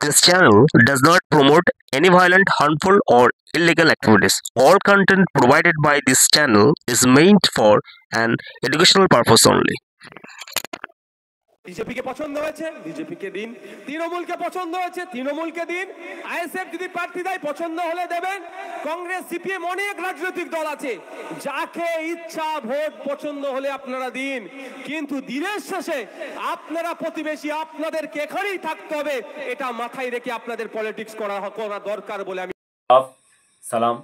This channel does not promote any violent, harmful, or illegal activities. All content provided by this channel is meant for an educational purpose only. বিজেপিকে পছন্দ হয়েছে বিজেপিকে দিন, তৃণমূলকে পছন্দ হয়েছে তৃণমূলকে দিন, আইএসএফ যদি প্রার্থী দেয় পছন্দ হলে দেবেন, কংগ্রেস সিপিএম অনেক রাজনৈতিক দল আছে, যাকে ইচ্ছা ভোট পছন্দ হলে আপনারা দিন, কিন্তু দিনের শেষে আপনারা প্রতিবেশী, আপনাদেরকে এখানেই থাকতে হবে, এটা মাথায় রেখে আপনাদের পলিটিক্স করা দরকার বলে আমি। সালাম,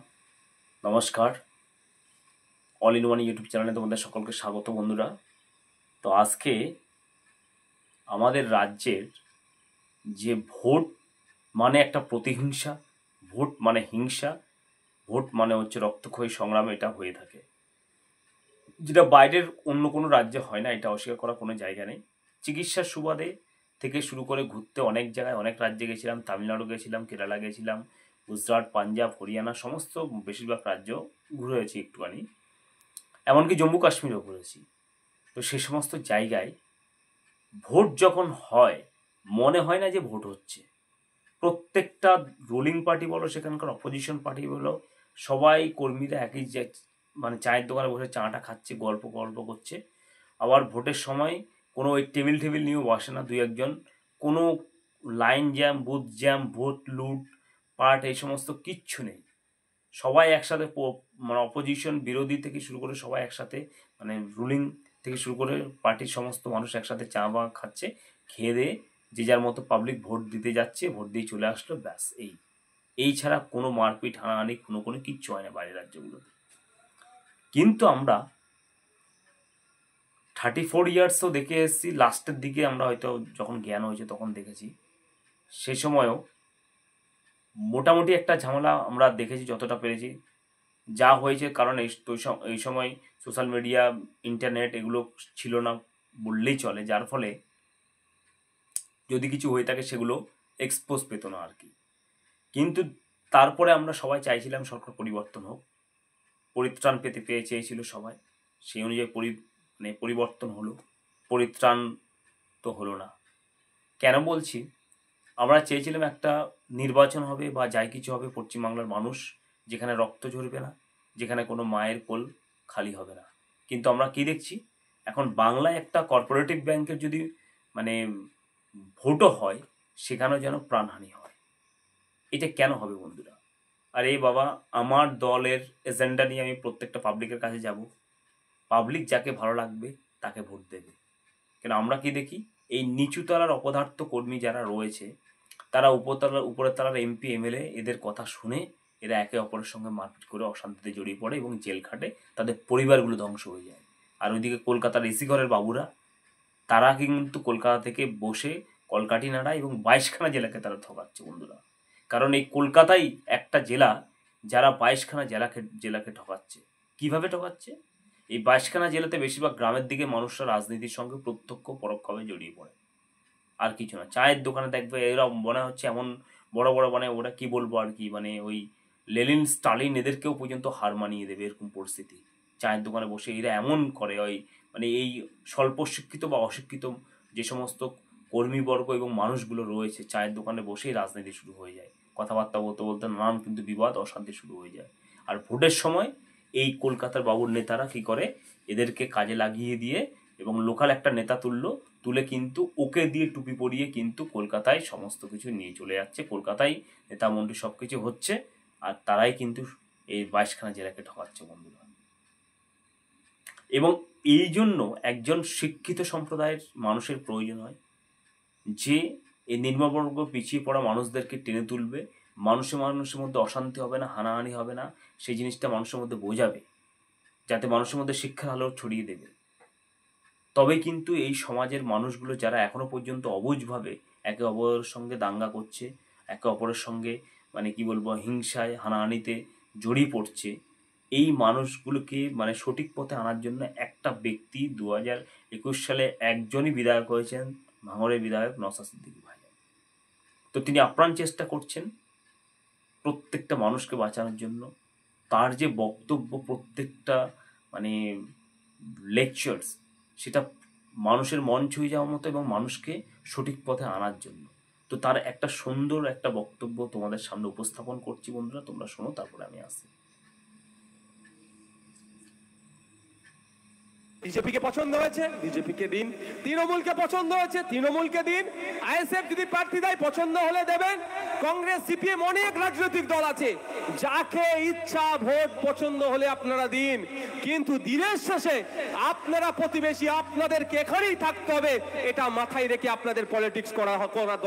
নমস্কার। অল ইন ওয়ান ইউটিউব চ্যানেলে তোমাদের সকলকে স্বাগত বন্ধুরা। তো আজকে আমাদের রাজ্যের যে ভোট মানে একটা প্রতিহিংসা, ভোট মানে হিংসা, ভোট মানে হচ্ছে রক্তক্ষয়ী সংগ্রাম, এটা হয়ে থাকে, যেটা বাইরের অন্য কোনো রাজ্যে হয় না, এটা অস্বীকার করার কোনো জায়গা নেই। চিকিৎসার সুবাদে থেকে শুরু করে ঘুরতে অনেক জায়গায়, অনেক রাজ্যে গেছিলাম, তামিলনাড়ু গেছিলাম, কেরালা গেছিলাম, গুজরাট, পাঞ্জাব, হরিয়ানা, সমস্ত বেশিরভাগ রাজ্য ঘুরেছি একটুখানি, এমনকি জম্মু কাশ্মীরও ঘুরেছি। তো সে সমস্ত জায়গায় ভোট যখন হয় মনে হয় না যে ভোট হচ্ছে। প্রত্যেকটা রুলিং পার্টি বলো, সেখানকার অপোজিশন পার্টি বলো, সবাই কর্মীরা একই মানে চায়ের দোকানে বসে চাটা খাচ্ছে, গল্প করছে। আবার ভোটের সময় কোনো ওই টেবিল নিয়েও বসে না, দুই একজন, কোনো line jam, booth jam, vote লুট পাট, এই সমস্ত কিচ্ছু নেই। সবাই একসাথে, মানে অপোজিশন, বিরোধী থেকে শুরু করে সবাই একসাথে, মানে রুলিং থেকে শুরু করে পার্টির সমস্ত মানুষ একসাথে চা বা খাচ্ছে, খেয়ে দিয়ে যে যার মতো পাবলিক ভোট দিতে যাচ্ছে, ভোট দিয়ে চলে আসলো, ব্যাস। এই ছাড়া কোনো মারপিট, হানাহানি, কোনো কিচ্ছু হয় না বাইরের রাজ্যগুলোতে। কিন্তু আমরা 34 ইয়ার্সও দেখে এসেছি, লাস্টের দিকে আমরা হয়তো যখন জ্ঞান হয়েছে তখন দেখেছি, সে সময়ও মোটামুটি একটা ঝামেলা আমরা দেখেছি যতটা পেরেছি। যা হয়েছে, কারণ এই সময় সোশ্যাল মিডিয়া, ইন্টারনেট এগুলো ছিল না বললেই চলে, যার ফলে যদি কিছু হয়ে থাকে সেগুলো এক্সপোজ পেত না আর কি। কিন্তু তারপরে আমরা সবাই চাইছিলাম সরকার পরিবর্তন হোক, পরিত্রাণ চেয়েছিল সবাই, সেই অনুযায়ী পরিবর্তন হলো। পরিত্রাণ তো হলো না। কেন বলছি? আমরা চেয়েছিলাম একটা নির্বাচন হবে বা যাই কিছু হবে পশ্চিমবাংলার মানুষ, যেখানে রক্ত ঝরবে না, যেখানে কোনো মায়ের কোল খালি হবে না। কিন্তু আমরা কি দেখছি, এখন বাংলায় একটা কর্পোরেটিভ ব্যাংকের যদি মানে ভোটও হয়, সেখানেও যেন প্রাণহানি হয়। এটা কেন হবে বন্ধুরা? আরে বাবা, আমার দলের এজেন্ডা নিয়ে আমি প্রত্যেকটা পাবলিকের কাছে যাব, পাবলিক যাকে ভালো লাগবে তাকে ভোট দেবে। কেন আমরা কি দেখি, এই নিচুতলার অপদার্থ কর্মী যারা রয়েছে, তারা উপরের তলার এমপি, এমএলএ, এদের কথা শুনে এরা একে অপরের সঙ্গে মারপিট করে অশান্তিতে জড়িয়ে পড়ে এবং জেল খাটে, তাদের পরিবারগুলো ধ্বংস হয়ে যায়। আর ওইদিকে কলকাতার এসি ঘরের বাবুরা, তারা কিন্তু কলকাতা থেকে বসে কলকাঠি নাড়ায় এবং 22খানা জেলাকে তারা ঠকাচ্ছে বন্ধুরা। কারণ এই কলকাতাই একটা জেলা যারা 22খানা জেলাকে ঠকাচ্ছে। কিভাবে ঠকাচ্ছে? এই 22খানা জেলাতে বেশিরভাগ গ্রামের দিকে মানুষরা রাজনীতির সঙ্গে প্রত্যক্ষ পরোক্ষভাবে জড়িয়ে পড়ে, আর কিছু না। চায়ের দোকানে দেখবে এরা মনে হচ্ছে এমন বড় মানে ওরা কি বলবো আর কি, মানে ওই লেনিন, স্টালিন এদেরকেও পর্যন্ত হার মানিয়ে দেবে এরকম পরিস্থিতি। চায়ের দোকানে বসে এরা এমন করে, ওই মানে এই স্বল্প শিক্ষিত বা অশিক্ষিত যে সমস্ত কর্মীবর্গ এবং মানুষগুলো রয়েছে, চায়ের দোকানে বসেই রাজনীতি শুরু হয়ে যায়, কথাবার্তা বলতে নানান কিন্তু বিবাদ, অশান্তি শুরু হয়ে যায়। আর ভোটের সময় এই কলকাতার বাবুর নেতারা কি করে, এদেরকে কাজে লাগিয়ে দিয়ে এবং লোকাল একটা নেতা তুলে কিন্তু ওকে দিয়ে টুপি পরিয়ে কিন্তু কলকাতায় সমস্ত কিছু নিয়ে চলে যাচ্ছে, কলকাতায় নেতা মন্ত্রী সব কিছু হচ্ছে, আর তারাই কিন্তু এই 22খানা জেলাকে ঠকাচ্ছে বন্ধুরা। এবং এই জন্য একজন শিক্ষিত সম্প্রদায়ের মানুষের প্রয়োজন হয়, যে এই নিম্নবর্গ, পিছিয়ে পড়া মানুষদেরকে টেনে তুলবে, মানুষের মধ্যে অশান্তি হবে না, হানাহানি হবে না, সেই জিনিসটা মানুষের মধ্যে বোঝাবে, যাতে মানুষের মধ্যে শিক্ষার আলো ছড়িয়ে দেবে। তবে কিন্তু এই সমাজের মানুষগুলো যারা এখনো পর্যন্ত অবুঝভাবে একে অপরের সঙ্গে দাঙ্গা করছে, একে অপরের সঙ্গে মানে কি বলবো, হিংসায়, হানাহানিতে জড়িয়ে পড়ছে, এই মানুষগুলোকে মানে সঠিক পথে আনার জন্য একটা ব্যক্তি 2021 সালে একজনই বিধায়ক হয়েছেন, ভাঙড়ের বিধায়ক নওশাদ সিদ্দিকী ভাই। তো তিনি আপ্রাণ চেষ্টা করছেন প্রত্যেকটা মানুষকে বাঁচানোর জন্য। তার যে বক্তব্য, প্রত্যেকটা মানে লেকচার্স, সেটা মানুষের মন ছুঁয়ে যাওয়ার মতো এবং মানুষকে সঠিক পথে আনার জন্য। তো তার একটা সুন্দর একটা বক্তব্য তোমাদের সামনে উপস্থাপন করছি বন্ধুরা, তোমরা শোনো, তারপরে আমি আসি। বিজেপিকে পছন্দ হয়েছে, বিজেপিকে দিন। তৃণমূলকে পছন্দ হয়েছে, তৃণমূলকে দিন। আইএসএফ যদি প্রার্থী দেয় পছন্দ হলে দেবেন। কংগ্রেস, সিপিএম, অনেক রাজনৈতিক দল আছে, যাকে ইচ্ছা ভোট পছন্দ হলে আপনারা দিন। কিন্তু দিনের শেষে আপনারা প্রতিবেশী, আপনাদেরকে এখানেই থাকতে হবে, এটা মাথায় রেখে আপনাদের পলিটিক্স করা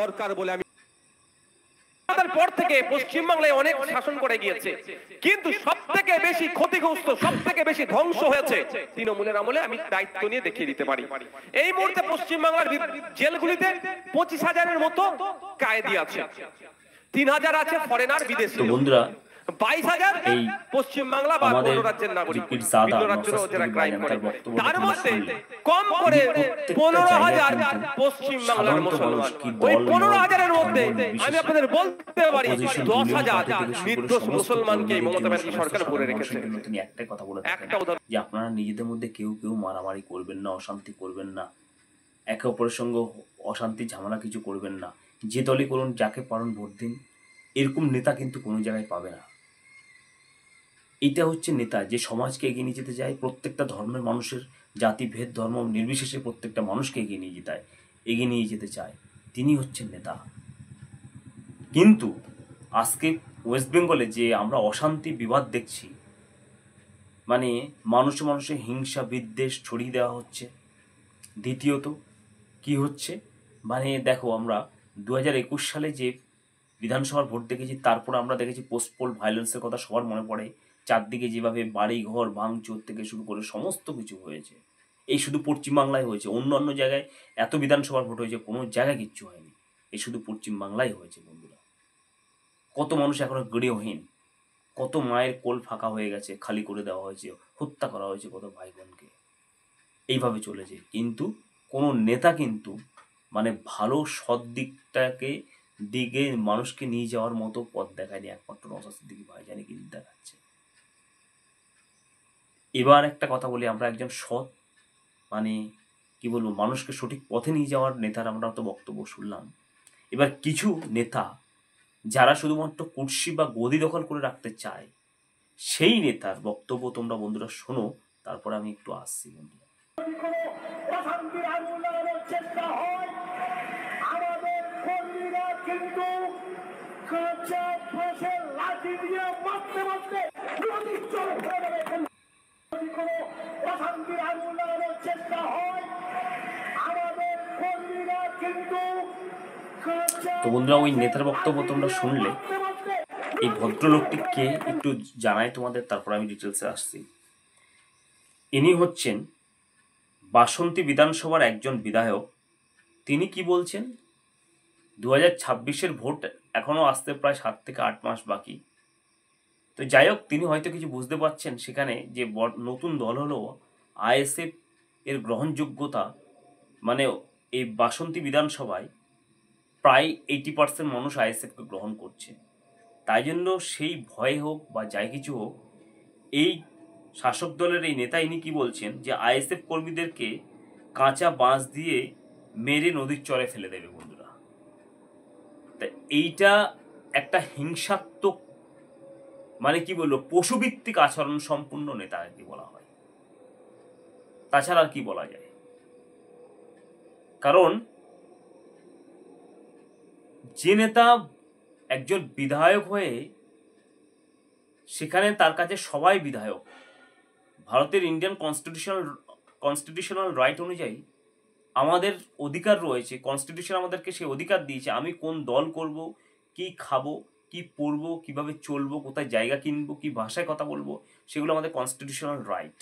দরকার বলে আমি। পর থেকে পশ্চিমবাংলায় অনেক শাসন করে গিয়েছে, কিন্তু সব থেকে বেশি ক্ষতিগ্রস্ত, সব থেকে বেশি ধ্বংস হয়েছে তৃণমূলের আমলে। আমি দায়িত্ব নিয়ে দেখিয়ে দিতে পারি। এই মুহূর্তে পশ্চিমবাংলার জেলগুলিতে 25,000-এর মতো কয়েদি আছে, 3,000 আছে ফরেনার, বিদেশি। বন্ধুরা, 22,000 এই পশ্চিমবাংলা বা অন্য রাজ্যের নাগরিক, বিভিন্ন রাজ্যের যারা ক্রাইম করে। তার মধ্যে কম করে 15,000 পশ্চিমবাংলার মুসলমান। ওই 15,000-এর মধ্যে আমি আপনাদের বলতে পারি 10,000 নির্দোষ মুসলমানকে মমতা ব্যানার্জি সরকার ভরে রেখেছে। তিনি একটাই কথা বলে একটা উদাহরণ, যে আপনারা নিজেদের মধ্যে কেউ কেউ মারামারি করবেন না, অশান্তি করবেন না, একে অপরের সঙ্গে অশান্তি ঝামেলা কিছু করবেন না, যে দলই করুন, যাকে পারেন ভোট দিন। এরকম নেতা কিন্তু কোনো জায়গায় পাবে না। এটা হচ্ছে নেতা যে সমাজকে এগিয়ে নিয়ে যেতে চায়, প্রত্যেকটা ধর্মের মানুষের, জাতি ভেদ ধর্ম নির্বিশেষে প্রত্যেকটা মানুষকে এগিয়ে নিয়ে যেতে চায়, তিনি হচ্ছেন নেতা। কিন্তু আজকে ওয়েস্ট বেঙ্গলে যে আমরা অশান্তি বিবাদ দেখছি, মানে মানুষে মানুষে হিংসা বিদ্বেষ ছড়িয়ে দেওয়া হচ্ছে। দ্বিতীয়ত কি হচ্ছে, মানে দেখো, আমরা 2021 সালে যে বিধানসভার ভোট দেখেছি, তারপর আমরা দেখেছি পোস্ট পোল ভায়োলেন্সের কথা সবার মনে পড়ে। চারদিকে যেভাবে বাড়ি ঘর ভাঙচুর থেকে শুরু করে সমস্ত কিছু হয়েছে, এই শুধু পশ্চিমবাংলায় হয়েছে। অন্য অন্য জায়গায় এত বিধানসভার ভোট হয়েছে, কোনো জায়গায় কিচ্ছু হয়নি, এই শুধু পশ্চিমবাংলায় হয়েছে বন্ধুরা। কত মানুষ এখনো গৃহহীন, কত মায়ের কোল ফাঁকা হয়ে গেছে, খালি করে দেওয়া হয়েছে, হত্যা করা হয়েছে কত ভাই বোনকে, এইভাবে চলেছে। কিন্তু কোনো নেতা কিন্তু মানে ভালো সৎ দিকে মানুষকে নিয়ে যাওয়ার মতো পথ দেখায়নি, একমাত্র নওশাদ সিদ্দিকী ভাইজানই কিন্তু দেখাচ্ছে। এবার একটা কথা বলি, আমরা একজন সৎ, মানে কি বলবো, মানুষকে সঠিক পথে নিয়ে যাওয়ার নেতার আমরা তো বক্তব্য শুনলাম। এবার কিছু নেতা যারা শুধুমাত্র কুর্সি বা গদি দখল করে রাখতে চায়, সেই নেতার বক্তব্য তোমরা বন্ধুরা শোনো, তারপরে আমি একটু আসছি বন্ধুরা। তো বন্ধুরা, ওই নেতার বক্তব্য তোমরা শুনলে। এই ভদ্রলোকটি কে একটু জানাই তোমাদের, তারপর আমি ডিটেলসে আসছি। ইনি হচ্ছেন বাসন্তী বিধানসভার একজন বিধায়ক। তিনি কি বলছেন, 2026-এর ভোট এখনো আসতে প্রায় 7 থেকে 8 মাস বাকি। তো যাই হোক, তিনি হয়তো কিছু বুঝতে পারছেন সেখানে যে নতুন দল হলো আইএসএফ এর গ্রহণযোগ্যতা, মানে এই বাসন্তী বিধানসভায় প্রায় 80% মানুষ আইএসএফকে গ্রহণ করছে। তাই জন্য সেই ভয় হোক বা যাই কিছু হোক, এই শাসক দলের এই নেতা ইনি কি বলছেন, যে আইএসএফ কর্মীদেরকে কাঁচা বাঁশ দিয়ে মেরে নদীর চরে ফেলে দেবে বন্ধুরা। তা এইটা একটা হিংসাত্মক, মানে কি বলবো, পশুভিত্তিক আচরণ সম্পূর্ণ নেতা আর কি বলা হয়, তাছাড়া আর কি বলা যায়। কারণ যে নেতা একজন বিধায়ক হয়ে, সেখানে তার কাছে সবাই বিধায়ক। ভারতের ইন্ডিয়ান কনস্টিটিউশনাল রাইট অনুযায়ী আমাদের অধিকার রয়েছে, কনস্টিটিউশন আমাদেরকে সেই অধিকার দিয়েছে, আমি কোন দল করব, কি খাবো, কি পড়বো, কিভাবে চলবো, কোথায় জায়গা কিনবো, কি ভাষায় কথা বলবো, সেগুলো আমাদের কনস্টিটিউশনাল রাইট।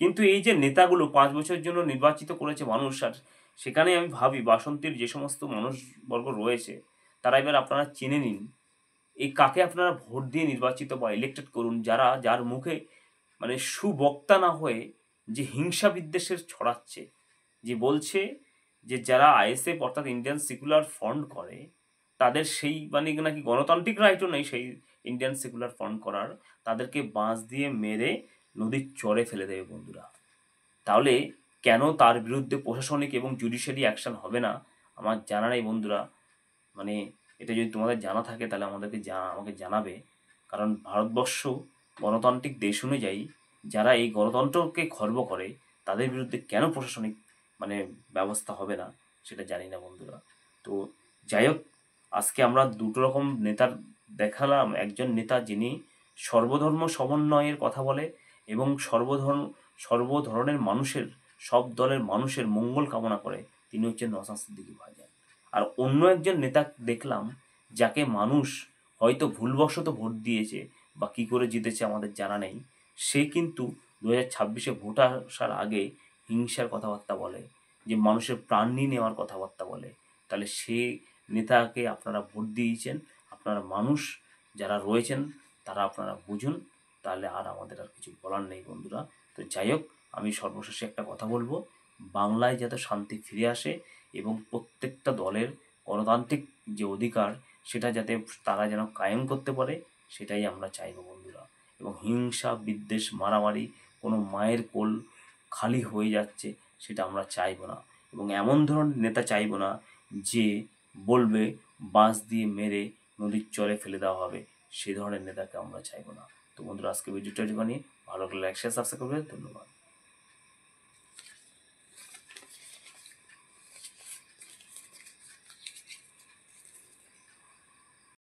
কিন্তু এই যে নেতাগুলো 5 বছরের জন্য নির্বাচিত করেছে মানুষ, আর সেখানে আমি ভাবি বাসন্তীর যে সমস্ত মানুষবর্গ রয়েছে, তারা এবার আপনারা চিনে নিন, এই কাকে আপনারা ভোট দিয়ে নির্বাচিত বা ইলেক্টেড করুন, যার মুখে মানে সুবক্তা না হয়ে যে হিংসা বিদ্বেষের ছড়াচ্ছে, যে বলছে যে যারা আইএসএফ অর্থাৎ ইন্ডিয়ান সেকুলার ফ্রন্ট করে, তাদের সেই মানে নাকি গণতান্ত্রিক রাইটও নেই সেই ইন্ডিয়ান সেকুলার ফ্রন্ট করার, তাদেরকে বাঁশ দিয়ে মেরে নদীর চরে ফেলে দেবে বন্ধুরা। তাহলে কেন তার বিরুদ্ধে প্রশাসনিক এবং জুডিশিয়ারি অ্যাকশন হবে না আমার জানা নেই বন্ধুরা। মানে এটা যদি তোমাদের জানা থাকে তাহলে আমাকে জানাবে। কারণ ভারতবর্ষ গণতান্ত্রিক দেশ অনুযায়ী যারা এই গণতন্ত্রকে খর্ব করে তাদের বিরুদ্ধে কেন প্রশাসনিক মানে ব্যবস্থা হবে না সেটা জানি না বন্ধুরা। তো যাই হোক, আজকে আমরা দুটো রকম নেতার দেখালাম। একজন নেতা যিনি সর্বধর্ম সমন্বয়ের কথা বলে এবং সর্বধরনের মানুষের, সব দলের মানুষের মঙ্গল কামনা করে, তিনি হচ্ছেন নওশাদ সিদ্দিকী ভাইজান। আর অন্য একজন নেতা দেখলাম যাকে মানুষ হয়তো ভুলবশত ভোট দিয়েছে বা কী করে জিতেছে আমাদের জানা নেই, সে কিন্তু 2026-এ ভোট আসার আগে হিংসার কথাবার্তা বলে, যে মানুষের প্রাণ নিয়ে নেওয়ার কথাবার্তা বলে। তাহলে সে নেতাকে আপনারা ভোট দিয়েছেন, আপনারা মানুষ যারা রয়েছেন তারা আপনারা বুঝুন, তাহলে আর আমাদের আর কিছু বলার নেই বন্ধুরা। তো যাই হোক, আমি সর্বশেষে একটা কথা বলবো, বাংলায় যাতে শান্তি ফিরে আসে এবং প্রত্যেকটা দলের গণতান্ত্রিক যে অধিকার সেটা যাতে তারা যেন কায়েম করতে পারে, সেটাই আমরা চাইবো বন্ধুরা। এবং হিংসা, বিদ্বেষ, মারামারি, কোনো মায়ের কোল খালি হয়ে যাচ্ছে সেটা আমরা চাইবো না। এবং এমন ধরনের নেতা চাইবো না যে বলবে বাঁশ দিয়ে মেরে নদীর চরে ফেলে দেওয়া হবে, সে ধরনের নেতাকে আমরা চাইবো না। তো বন্ধুরা, আজকে ভিডিওটা নিয়ে ভালো লাগলে লাইক শেয়ার সাবস্ক্রাইব করবে। ধন্যবাদ।